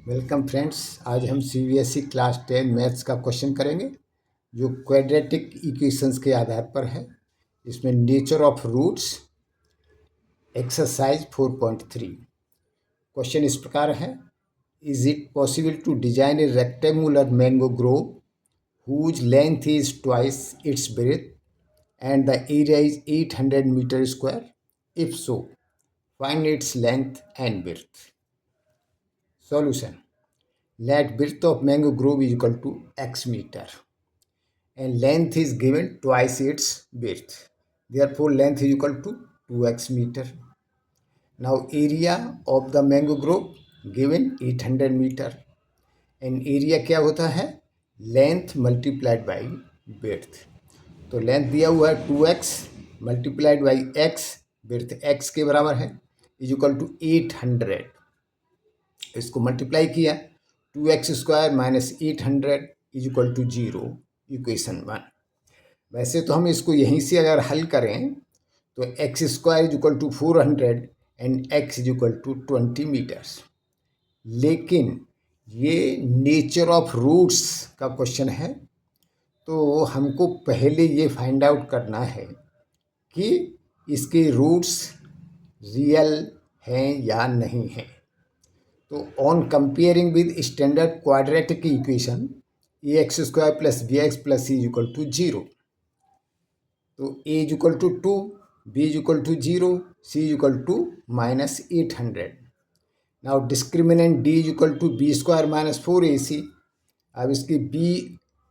Welcome friends. आज हम CBSE class 10 maths का क्वेश्चन करेंगे जो क्वाड्रेटिक इक्वेशंस के आधार पर है। इसमें nature of roots exercise 4.3। Question इस प्रकार है, is it possible to design a rectangular mango grove whose length is twice its breadth and the area is 800 meter square? If so, find its length and width. Solution: let width of mango grove is equal to x meter and length is given twice its width. Therefore, length is equal to 2x meter. Now, area of the mango grove given 800 meter and area क्या होता है? Length multiplied by width. तो length दिया हुआ है 2x multiplied by x, width x के बराबर है, इज इक्वल टू 800। इसको मल्टीप्लाई किया, 2x² minus 800 is equal to 0, equation 1। वैसे तो हम इसको यहीं से अगर हल करें तो x² is equal to 400 and x is equal to 20 metres. लेकिन ये नेचर ऑफ रूट्स का क्वेश्चन है, तो हमको पहले ये फाइंड आउट करना है कि इसके रूट्स रियल हैं या नहीं हैं। तो on comparing with standard quadratic equation ax² plus bx plus c is equal to 0, तो a is equal to 2, b is equal to 0, c is equal to minus 800। Now discriminant d is equal to b² minus 4ac। अब इसकी b,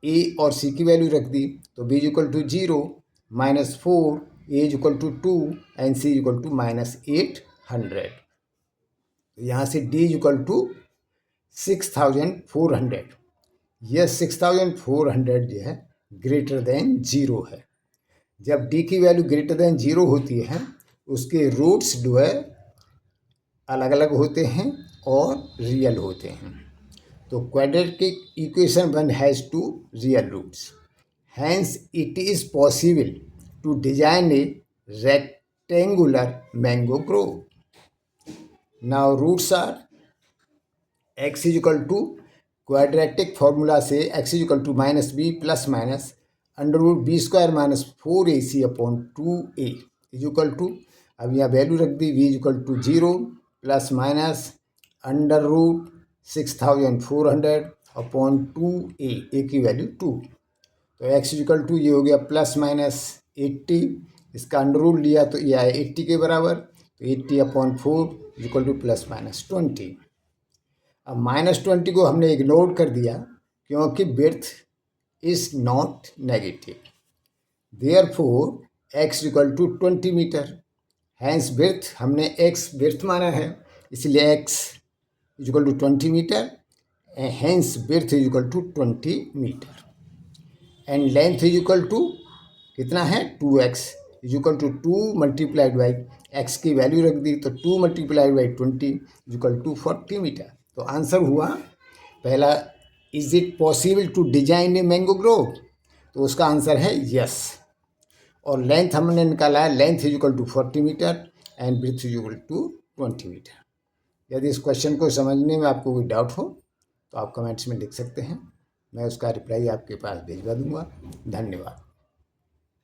a और c की value रख दी, तो b is equal to 0 minus 4, a is equal to 2 and c is equal to minus 800। यहाँ से d is equal to 6400। यह 6400 जो है ग्रेटर देन 0 है। जब d की वैल्यू ग्रेटर देन 0 होती है, उसके रूट्स जो है अलग अलग होते हैं और रियल होते हैं। तो क्वाड्रेटिक इक्वेशन 1 has 2 real roots, hence it is possible to design a rectangular mango grove. Now roots are x is equal to, quadratic formula से x is equal to minus B plus minus under root b² minus 4ac upon 2a is equal to, अब यहाँ value रख दी, v is equal to 0 plus minus under root 6400 upon 2a, a की वैल्यू 2। तो x is equal to, ये हो गया प्लस माइनस 80, इसका अंडर रूट लिया तो ये आया 80 के बराबर, तो 80 upon 4 is equal two plus minus 20। अब माइनस 20 को हमने इग्नोर कर दिया क्योंकि width is not negative. Therefore x equal to 20 metre, hence width हमने x विड्थ माना है, इसलिए x is equal to 20 metre, hence width is equal to 20 metre and length is equal to कितना है 2x is equal to 2 multiplied by x की value रख दी, तो 2 multiplied by 20 is equal to 40 metre. तो आंसर हुआ पहला, is it possible to design a mango grove, तो उसका आंसर है यस। और लेंथ हमने निकाला है, length is equal to 40 metre and breadth is equal to 20 metre. यदि इस क्वेश्चन को समझने में आपको कोई डाउट हो तो आप कमेंट्स में लिख सकते हैं, मैं उसका रिप्लाई आपके पास भिजवा दूंगा। धन्यवाद।